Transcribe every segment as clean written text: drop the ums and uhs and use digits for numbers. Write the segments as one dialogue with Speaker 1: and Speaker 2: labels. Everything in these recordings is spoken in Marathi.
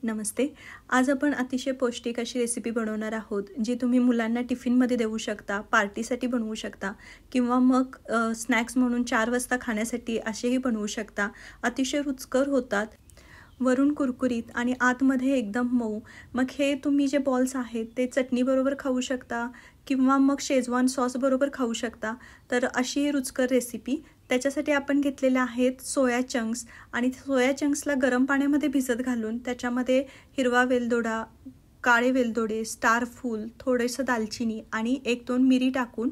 Speaker 1: नमस्ते. आज आपण अतिशय पौष्टिक अशी रेसिपी बनवणार आहोत, जी तुम्ही मुलांना टिफिनमध्ये देऊ शकता, पार्टीसाठी बनवू शकता किंवा मग स्नॅक्स म्हणून 4 वाजता खाण्यासाठी असेही बनवू शकता. अतिशय रुचकर होतात. वरून कुरकुरीत आणि आतमध्ये एकदम मऊ. मग हे तुम्ही जे बॉल्स आहेत ते चटणीबरोबर खाऊ शकता किंवा मग शेजवान सॉसबरोबर खाऊ शकता. तर अशी ही रुचकर रेसिपी. त्याच्यासाठी आपण घेतलेल्या आहेत सोया चंक्स आणि सोया चंक्सला गरम पाण्यामध्ये भिजत घालून त्याच्यामध्ये हिरवा वेलदोडा, काळे वेलदोडे, स्टार फूल, थोडंसं दालचिनी आणि 1-2 मिरी टाकून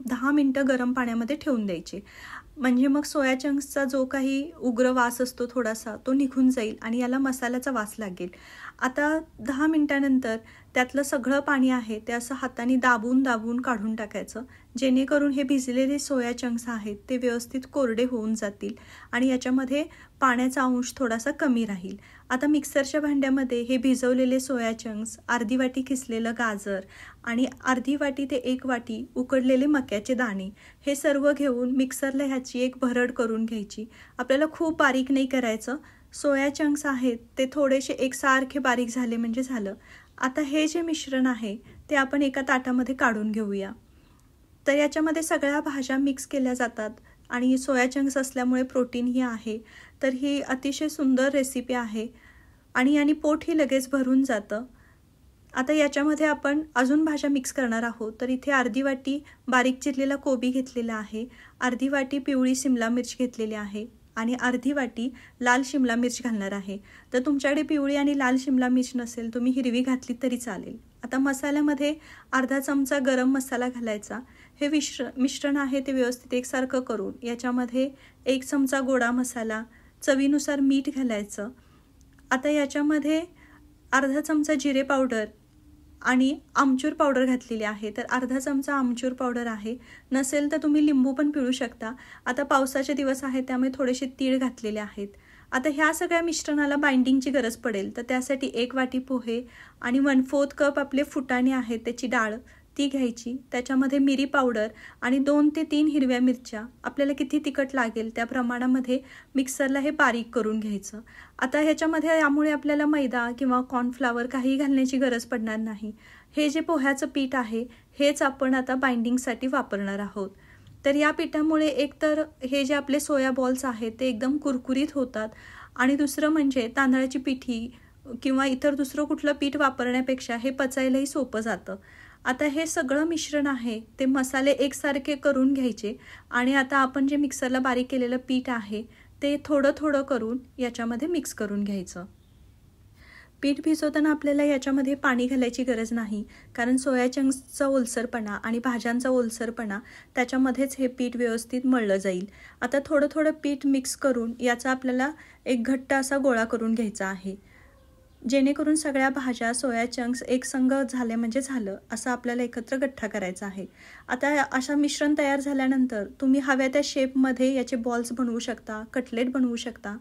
Speaker 1: 10 मिनटं गरम पाण्यामध्ये ठेवून द्यायचे. म्हणजे मग सोया चंक्सचा जो काही उग्र वास असतो थोडासा तो निघून जाईल आणि याला मसाल्याचा वास लागेल. आता 10 मिनटानंतर त्यातलं सगळं पाणी आहे ते असं हाताने दाबून दाबून काढून टाकायचं, जेणेकरून हे भिजलेले सोया चंक्स आहेत ते व्यवस्थित कोरडे होऊन जातील आणि याच्यामध्ये पाण्याचा अंश थोडासा कमी राहील. आता मिक्सरच्या भांड्यामध्ये हे भिजवलेले सोया चंक्स, अर्धी वाटी किसलेलं गाजर आणि अर्धी वाटी ते 1 वाटी उकडलेले मक्याचे दाणे हे सर्व घेऊन मिक्सरला ह्याची एक भरड करून घ्यायची. आपल्याला खूप बारीक नाही करायचं. सोया चंक्स आहेत ते थोडेसे एकसारखे बारीक झाले म्हणजे झालं. आता हे जे मिश्रण आहे ते आपण एका ताटामध्ये काढून घेऊया. तर याच्यामध्ये सगळ्या भाज्या मिक्स केल्या जातात आणि सोया चंक्स असल्यामुळे प्रोटीनही आहे. तर ही अतिशय सुंदर रेसिपी आहे आणि याने पोटही लगेच भरून जातं. आता याच्यामध्ये आपण अजून भाज्या मिक्स करणार आहोत. तर इथे अर्धी वाटी बारीक चिरलेला कोबी घेतलेला आहे, अर्धी वाटी पिवळी शिमला मिर्च घेतलेली आहे आणि अर्धी वाटी लाल शिमला मिर्च घालणार आहे. तर तुमच्याकडे पिवळी आणि लाल शिमला मिर्च नसेल, तुम्ही हिरवी घातली तरी चालेल. आता मसाल्यामध्ये अर्धा चमचा गरम मसाला घालायचा. हे मिश्रण आहे ते व्यवस्थित एकसारखं करून याच्यामध्ये 1 चमचा गोडा मसाला, चवीनुसार मीठ घालायचं. आता याच्यामध्ये अर्धा चमचा जिरे पावडर आणि आमचूर पावडर घातलेली आहे. तर अर्धा चमचा आमचूर पावडर आहे. नसेल तर तुम्ही लिंबू पण पिळू शकता. आता पावसाचे दिवस आहेत त्यामुळे थोडेसे तीळ घातलेले आहेत. आता ह्या सगळ्या मिश्रणाला बाइंडिंगची गरज पडेल, तर त्यासाठी 1 वाटी पोहे आणि 1/4 कप आपले फुटाणे आहेत त्याची डाळ ती घ्यायची. त्याच्यामध्ये मिरी पावडर आणि 2 ते 3 हिरव्या मिरच्या, आपल्याला किती तिखट लागेल त्या प्रमाणामध्ये मिक्सरला हे बारीक करून घ्यायचं. आता ह्याच्यामध्ये यामुळे आपल्याला मैदा किंवा कॉर्नफ्लॉवर काही घालण्याची गरज पडणार नाही. हे जे पोह्याचं पीठ आहे हेच आपण आता बाइंडिंगसाठी वापरणार आहोत. तर या पिठामुळे एकतर हे जे आपले सोया बॉल्स आहेत ते एकदम कुरकुरीत होतात आणि दुसरं म्हणजे तांदळाची पिठी किंवा इतर दुसरं कुठलं पीठ वापरण्यापेक्षा हे पचायलाही सोपं जातं. आता हे सगळं मिश्रण आहे ते मसाले एकसारखे करून घ्यायचे आणि आता आपण जे मिक्सरला बारीक केलेलं पीठ आहे ते थोडं थोडं करून याच्यामध्ये मिक्स करून घ्यायचं. पीठ भिजवताना आपल्याला याच्यामध्ये पाणी घालायची गरज नाही, कारण सोया चंक्सचा ओलसरपणा आणि भाज्यांचा ओलसरपणा त्याच्यामध्येच हे पीठ व्यवस्थित मळलं जाईल. आता थोडं थोडं पीठ मिक्स करून याचा आपल्याला एक घट्ट असा गोळा करून घ्यायचा आहे, जेणेकरून सगळ्या भाज्या सोया चंक्स एकसंग झाले म्हणजे झालं असं आपल्याला एकत्र गठ्ठा करायचा आहे. आता अशा मिश्रण तयार झाल्यानंतर तुम्ही हव्या त्या शेपमध्ये याचे बॉल्स बनवू शकता, कटलेट बनवू शकता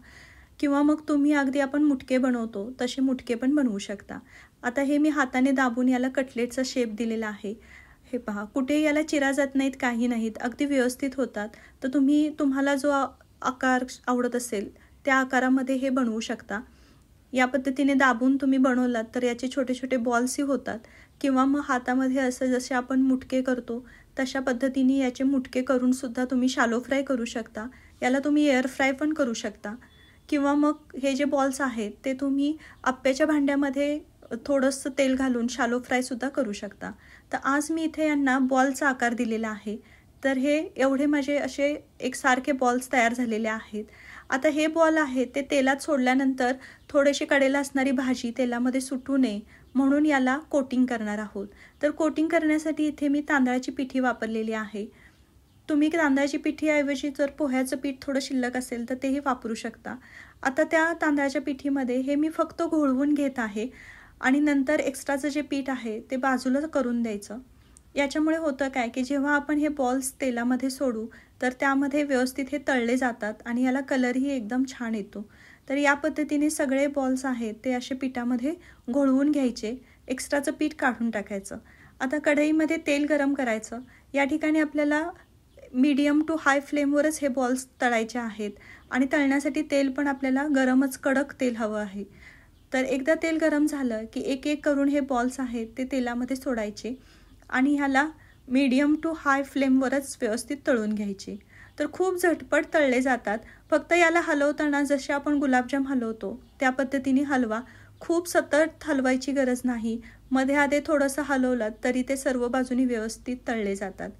Speaker 1: किंवा मग तुम्ही अगदी आपण मुटके बनवतो तसे मुटके पण बनवू शकता. आता हे मी हाताने दाबून याला कटलेटचा शेप दिलेला आहे. हे पहा, कुठे याला चिरा जात नाहीत, काही नाहीत, अगदी व्यवस्थित होतात. तर तुम्हाला जो आकार आवडत असेल त्या आकारामध्ये हे बनवू शकता. या पद्धतीने दाबून तुम्ही बनवलात तर याचे छोटे छोटे बॉल्सही होतात किंवा मग हातामध्ये असं जसे आपण मुटके करतो तशा पद्धतीने याचे मुटके करून सुद्धा तुम्ही शालो फ्राय करू शकता. याला तुम्ही एअर फ्राय पण करू शकता किंवा मग हे जे बॉल्स आहेत ते तुम्ही आप्याच्या भांड्यामध्ये थोडंसं तेल घालून शालो फ्रायसुद्धा करू शकता. तर आज मी इथे यांना बॉलचा आकार दिलेला आहे. तर हे एवढे माझे असे एकसारखे बॉल्स तयार झालेले आहेत. आता हे बॉल आहे ते तेलात सोडल्यानंतर थोडेसे कडेला असणारी भाजी तेलामध्ये सुटू नये म्हणून याला कोटिंग करणार आहोत. तर कोटिंग करण्यासाठी इथे मी तांदळाची पिठी वापरलेली आहे. तुम्ही तांदळाची पिठीऐवजी जर पोह्याचं पीठ थोडं शिल्लक असेल तर तेही वापरू शकता. आता त्या तांदळाच्या पिठीमध्ये हे मी फक्त घोळवून घेत आहे आणि नंतर एक्स्ट्राचं जे पीठ आहे ते बाजूला करून द्यायचं. याच्यामुळे होतं काय की जेव्हा आपण हे बॉल्स तेलामध्ये सोडू तर त्यामध्ये व्यवस्थित हे तळले जातात आणि याला कलरही एकदम छान येतो. तर या पद्धतीने सगळे बॉल्स आहेत ते असे पिठामध्ये घोळवून घ्यायचे, एक्स्ट्राचं पीठ काढून टाकायचं. आता कढईमध्ये तेल गरम करायचं. या ठिकाणी आपल्याला मीडियम टू हाय फ्लेमवरच हे बॉल्स तळायचे आहेत आणि तळण्यासाठी तेल पण आपल्याला गरमच कडक तेल हवं आहे. तर एकदा तेल गरम झालं की एक एक करून हे बॉल्स आहेत ते तेलामध्ये सोडायचे आणि ह्याला मीडियम टू हाय फ्लेमवरच व्यवस्थित तळून घ्यायचे. तर खूप झटपट तळले जातात. फक्त याला हलवताना जसे आपण गुलाबजाम हलवतो त्या पद्धतीने हलवा. खूप सतत हलवायची गरज नाही. मध्ये आधे थोडंसं हलवलं तरी ते सर्व बाजूनी व्यवस्थित तळले जातात.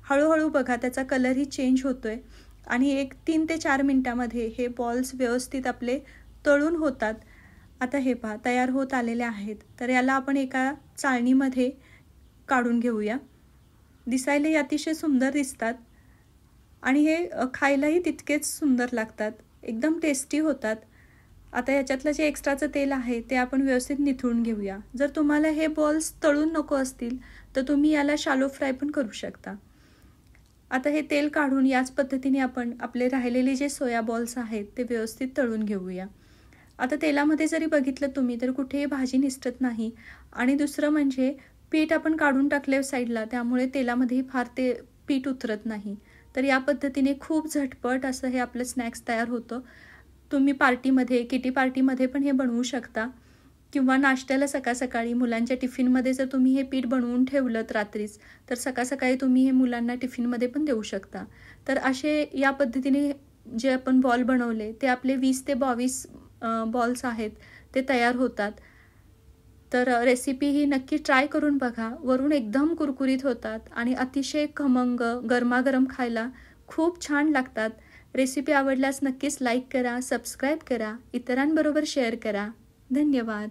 Speaker 1: हळूहळू बघा त्याचा कलरही चेंज होतोय आणि 3 ते 4 मिनिटामध्ये हे बॉल्स व्यवस्थित आपले तळून होतात. आता हे पहा तयार होत आलेले आहेत. तर याला आपण एका चाळणीमध्ये काढून घेऊया. दिसायलाही अतिशय सुंदर दिसतात आणि हे खायलाही तितकेच सुंदर लागतात. एकदम टेस्टी होतात. आता याच्यातलं जे एक्स्ट्राचं तेल आहे ते आपण व्यवस्थित निथळून घेऊया. जर तुम्हाला हे बॉल्स तळून नको असतील तर तुम्ही याला शॅलो फ्राय पण करू शकता. आता हे तेल काढून याच पद्धतीने आपण आपले राहिलेले जे सोया बॉल्स आहेत ते व्यवस्थित तळून घेऊया. आता तेलामध्ये जरी बघितलं तुम्ही तर कुठेही भाजी निसटत नाही आणि दुसरं म्हणजे पीठ आपण काढून टाकले साईडला, त्यामुळे तेलामध्येही फार ते पीठ उतरत नाही. तर या पद्धतीने खूप झटपट असं हे आपलं स्नॅक्स तयार होतं. तुम्ही पार्टीमध्ये, किटी पार्टीमध्ये पण हे बनवू शकता किंवा नाश्त्याला सकाळी मुलांच्या टिफिनमध्ये जर तुम्ही हे पीठ बनवून ठेवलंत रात्रीच, तर सकाळी तुम्ही हे मुलांना टिफिनमध्ये पण देऊ शकता. तर असे या पद्धतीने जे आपण बॉल बनवले ते आपले 20 ते 22 बॉल्स आहेत ते तयार होतात. तर रेसिपी ही नक्की ट्राय करून बघा. वरून एकदम कुरकुरीत होतात आणि अतिशय खमंग गरमागरम खायला खूप छान लागतात. रेसिपी आवडल्यास नक्कीच लाईक करा, सबस्क्राईब करा, इतरांबरोबर शेअर करा. धन्यवाद.